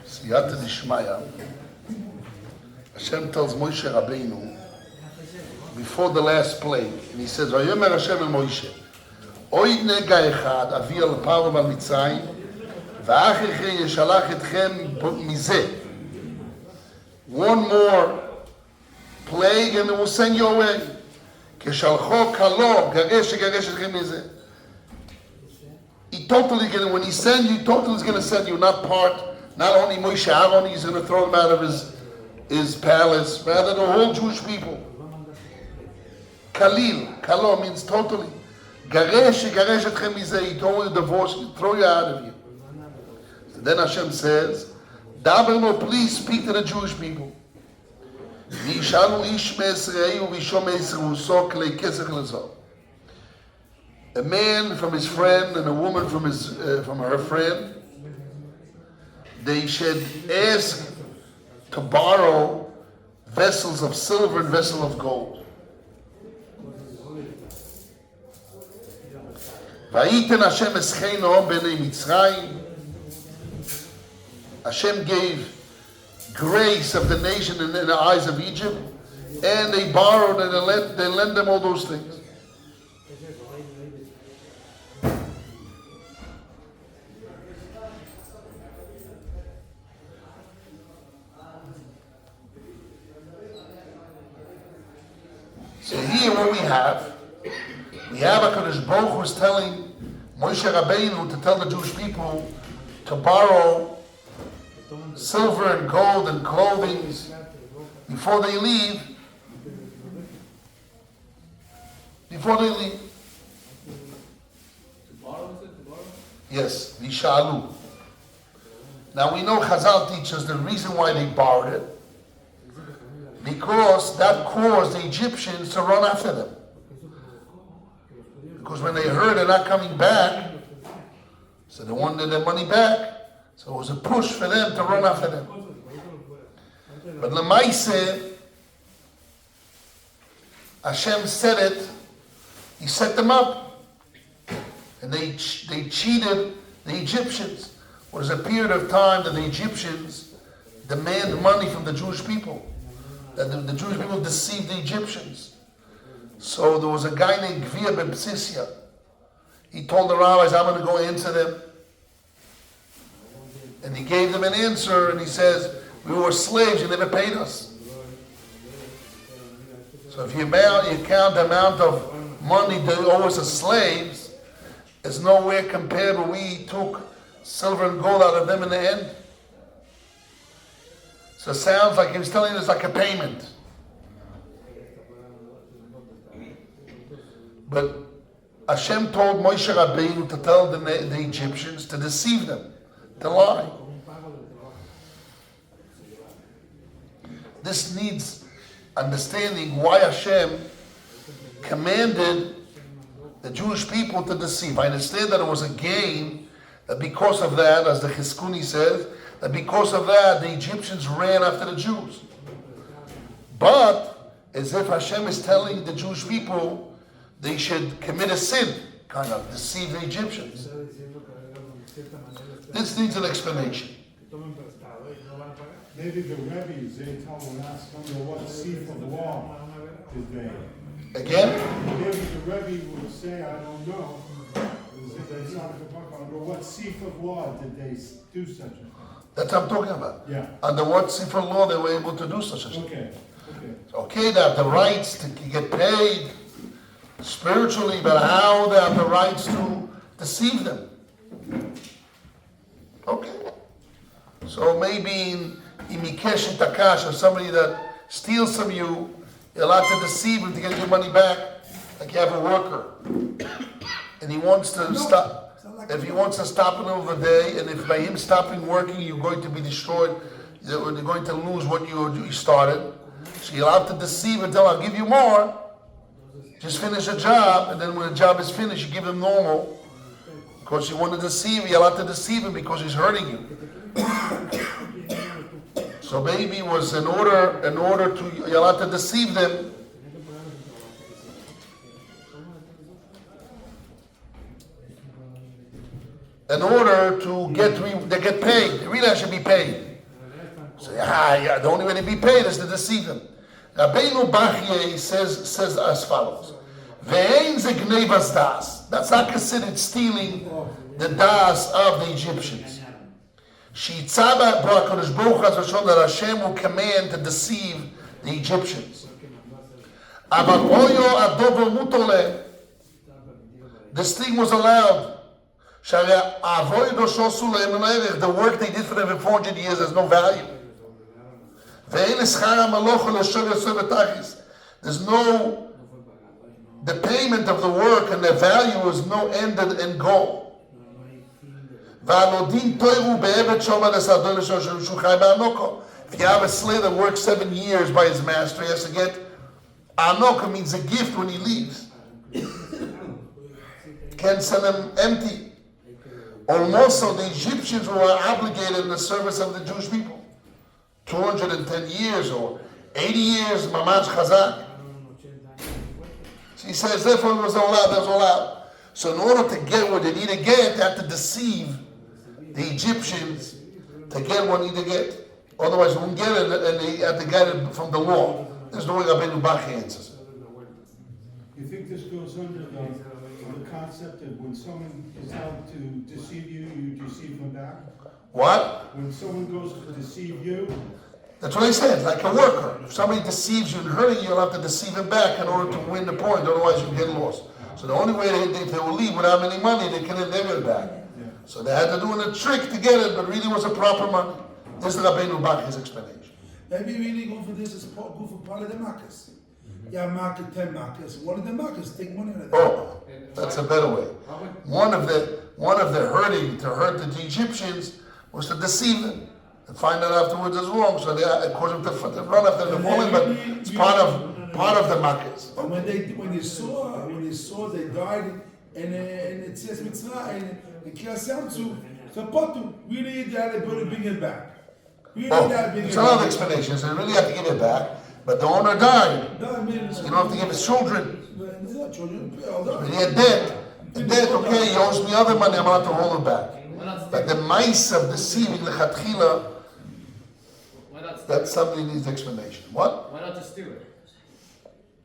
Siyata Dishmaya, Hashem tells Moshe Rabbeinu before the last plague, and he says, "Vayomer Hashem el Moshe, Oid nega echad avi al paro val Mitzrayim, va'achiche yeshalach etchem mizeh." One more plague, and it will send you away. Keshalcho kalo garesh etchem mizeh. He totally gonna, when he sends you, totally is gonna send you, not only Moshe Aaron, he's gonna throw him out of his palace, rather the whole Jewish people. Kalo means totally. Garesh etchem mizeh, he told you divorce, throw you out of here. So then Hashem says, Daber no, please speak to the Jewish people. A man from his friend and a woman from her friend, they should ask to borrow vessels of silver and vessels of gold. Vayiten Hashem escheino b'nei Mitzrayim. Hashem gave grace of the nation in the eyes of Egypt, and they borrowed and they lent them all those things. So here what we have HaKadosh Baruch Hu is telling Moshe Rabbeinu to tell the Jewish people to borrow silver and gold and clothing before they leave. Yes, Vishalu. Now we know Chazal teaches the reason why they borrowed it, because that caused the Egyptians to run after them. Because when they heard they're not coming back, so they wanted their money back. So it was a push for them to run after them. But Lemaise, Hashem said it, He set them up. And they cheated the Egyptians. It was a period of time that the Egyptians demand money from the Jewish people. That the Jewish people deceived the Egyptians. So there was a guy named Gvir ben Psisya. He told the rabbis, I'm going to go answer them. And he gave them an answer, and he says, we were slaves, you never paid us. So if you count the amount of money they owe us as slaves, it's nowhere compared when we took silver and gold out of them in the end. So it sounds like he was telling us like a payment. But Hashem told Moshe Rabbeinu to tell the Egyptians to deceive them, to lie. This needs understanding why Hashem commanded the Jewish people to deceive. I understand that it was a gain, that because of that, as the Chizkuni says, that because of that, the Egyptians ran after the Jews. But, as if Hashem is telling the Jewish people, they should commit a sin, kind of deceive the Egyptians. This needs an explanation. Maybe the Rebbe's, they tell them, ask them what seat of law did they? Again? Maybe the Rebbe would say, I don't know. Under what seat of law did they do such a thing? That's what I'm talking about. Yeah. Under what sefer law they were able to do such a thing. Okay. They have the rights to get paid spiritually, but how they have the rights to deceive them? Okay. So maybe in Mikesh Takash, or somebody that steals from you, you're allowed to deceive him to get your money back, like you have a worker. And he wants to stop. If he wants to stop in the middle of the day, and if by him stopping working, you're going to be destroyed, you're going to lose what you started. So you're allowed to deceive and tell him, I'll give you more. Just finish a job, and then when the job is finished, you give him normal. Because you want to deceive him, you're allowed to deceive him because he's hurting you. So maybe it was in order to, you're allowed to deceive them. in order to get paid. They really should be paid. So the only way to be paid is to deceive them. Rabbeinu Bachye says as follows: Ve'ein ze gnevas das. That's not considered stealing the das of the Egyptians. Shitzaba b'Hakadosh Baruch Hu has shown that Hashem will command to deceive the Egyptians. Aval oyo adobo mutole. This thing was allowed. The work they did for them for 400 years has no value. There's no, the payment of the work and the value is no end and goal. If you have a slave that works 7 years by his master, he has to get anoko, means a gift when he leaves. Can't send him empty. Also, the Egyptians were obligated in the service of the Jewish people. 210 years or 80 years, Mamash Chazak. So he says, therefore it was allowed. So in order to get what they need to get, they have to deceive the Egyptians to get what they need to get. Otherwise, they won't get it, and they have to get it from the law. There's no way Rabbeinu Bachye answers. You think this goes under the concept of when someone is out to deceive you, you deceive them back? What? When someone goes to deceive you? That's what I said, like a worker. If somebody deceives you and hurting you, you'll have to deceive him back in order to win the point, otherwise you get lost. So the only way they will leave without any money, they can never get it back. Yeah. So they had to do a trick to get it, but really was a proper money. This is Rabbeinu Bachye's explanation. Maybe really go for this as go for part of the markets. Yeah, market 10 markets. One of the markets take money out of that. Oh, that's a better way. One of the hurting to hurt the Egyptians was to deceive them and find out afterwards is wrong. So they caused them to run after the falling, but it's part of the markets. But when they saw they died and it says Mitzrayim and the Kiyasamtu, so Potu really they had to bring it back. Really it's another explanation. So they really have to give it back. But the owner died. So you don't have to give his children. But he had debt. The debt, okay, he owes me other money, I'm allowed to hold it back. But the mice of deceiving lechatchila, that's something that needs explanation. What? Why not just steal it?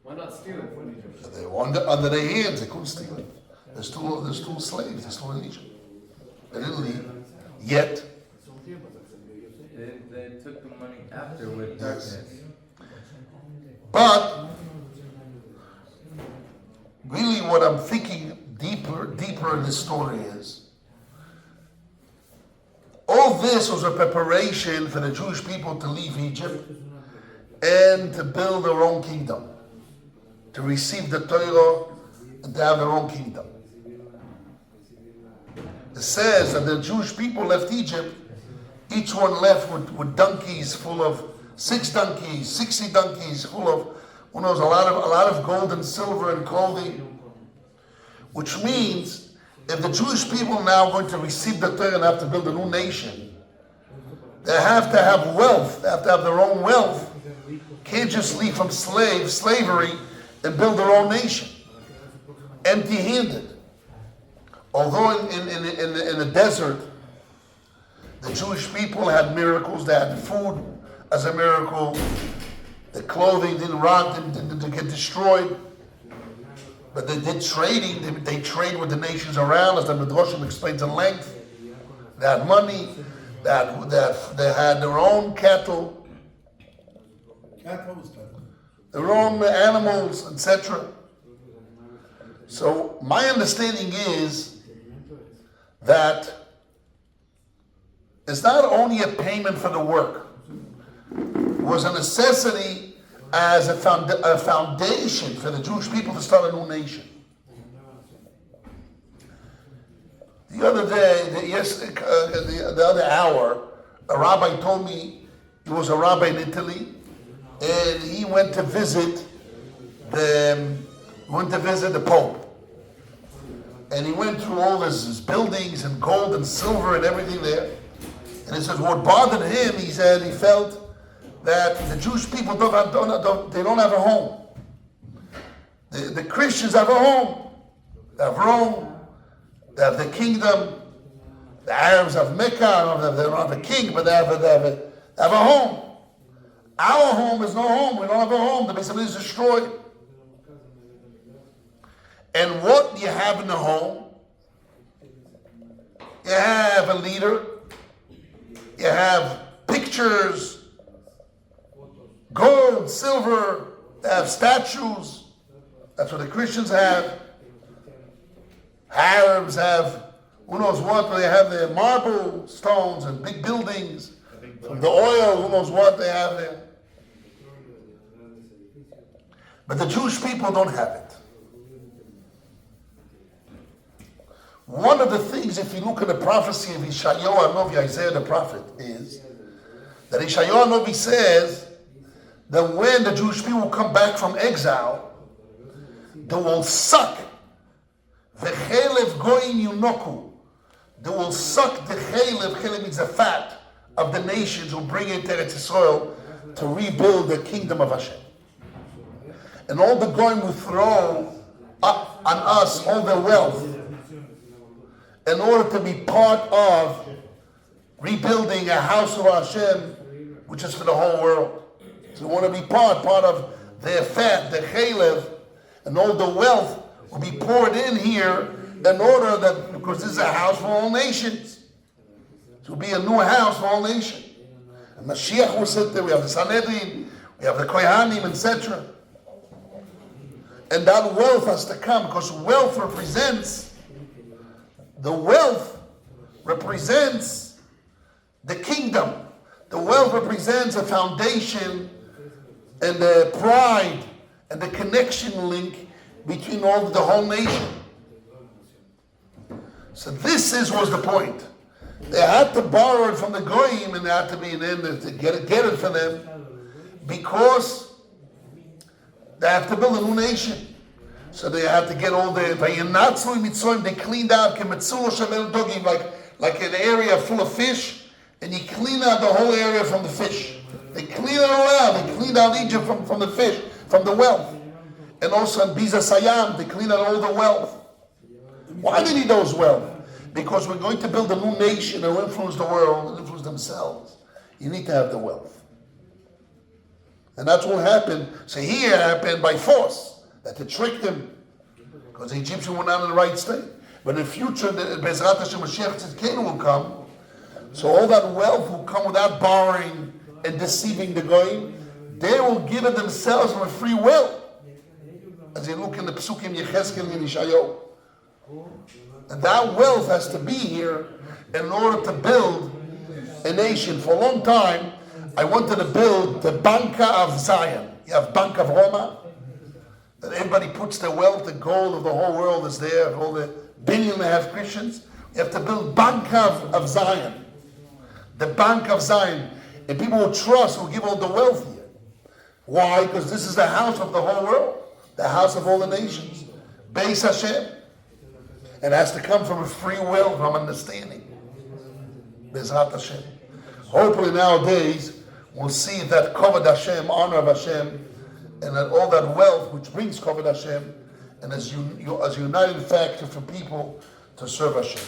Why not steal it? They were under their hands, they couldn't steal it. There's two slaves, they're still in Egypt. They didn't leave. Yet. They took the money after with darkness. But really what I'm thinking deeper in this story is all this was a preparation for the Jewish people to leave Egypt and to build their own kingdom, to receive the Torah and to have their own kingdom. It says that the Jewish people left Egypt, each one left with donkeys full of 6 donkeys, 60 donkeys full of, who knows, a lot of gold and silver and clothing. Which means, if the Jewish people now are going to receive the Torah and have to build a new nation, they have to have wealth, they have to have their own wealth. Can't just leave from slavery and build their own nation, empty-handed. Although in the desert, the Jewish people had miracles, they had food as a miracle, the clothing didn't rot, didn't get destroyed, but they did trading, they trade with the nations around, as the Midrashim explains in length. They had money, they had their own cattle, their own animals, etc. So my understanding is that it's not only a payment for the work, it was a necessity as a foundation for the Jewish people to start a new nation. The other day, the other hour, a rabbi told me, he was a rabbi in Italy, and he went to visit the Pope. And he went through all his buildings and gold and silver and everything there. And he says what bothered him, he said he felt that the Jewish people don't have a home. The Christians have a home. They have Rome, they have the kingdom, The Arabs have Mecca, they don't have a king, but they have a home. Our home is no home. We don't have a home. The Beis HaMikdash is destroyed. And what do you have in the home? You have a leader. You have pictures, gold, silver. They have statues. That's what the Christians have. Arabs have, who knows what, they have their marble stones and big buildings. From the oil, who knows what they have there. But the Jewish people don't have it. One of the things, if you look at the prophecy of Yeshayahu Hanavi, Isaiah the prophet, is that Yeshayahu Hanavi says that when the Jewish people come back from exile, they will suck the chelev goyim yunoku. They will suck the chelev. Chelev means the fat of the nations who bring it to Eretz Yisrael to rebuild the kingdom of HaShem. And all the goyim will throw up on us all their wealth in order to be part of rebuilding a house of HaShem, which is for the whole world. So we want to be part of their fat, their chelev, and all the wealth will be poured in here in order that, because this is a house for all nations. It will be a new house for all nations. And Mashiach will sit there, we have the Sanhedrin, we have the Kohanim, etc. And that wealth has to come, because wealth represents the kingdom. The wealth represents a foundation and the pride and the connection link between all the whole nation. So this was the point. They had to borrow it from the goyim, and they had to be in there to get it for them, because they have to build a new nation. So they had to get all the Mitzrayim. They cleaned out like an area full of fish, and you clean out the whole area from the fish. They clean it all out. They cleaned out Egypt from the fish, from the wealth. And also in Biza Sayam, they clean out all the wealth. Why do they need those wealth? Because we're going to build a new nation that will influence the world and influence themselves. You need to have the wealth. And that's what happened. So here it happened by force. That they tricked them. Because the Egyptians were not in the right state. But in the future, the Bezrat Hashem Mashiach Tzidkenu will come. So all that wealth will come without borrowing and deceiving the goyim. They will give it themselves from a free will. As you look in the Psukim Yechezkel and Yeshayahu. And that wealth has to be here in order to build a nation. For a long time, I wanted to build the Banca of Zion. You have Bank of Roma, that everybody puts their wealth, the gold of the whole world is there, all the 1.5 billion Christians. You have to build Banca of Zion. The Bank of Zion. And people will trust, will give all the wealth here. Why? Because this is the house of the whole world. The house of all the nations. Beis HaShem. It has to come from a free will, from understanding. Bezrat Hashem. Hopefully nowadays, we'll see that Kovod Hashem, honor of Hashem, and that all that wealth which brings Kovod Hashem, and as a united factor for people to serve Hashem.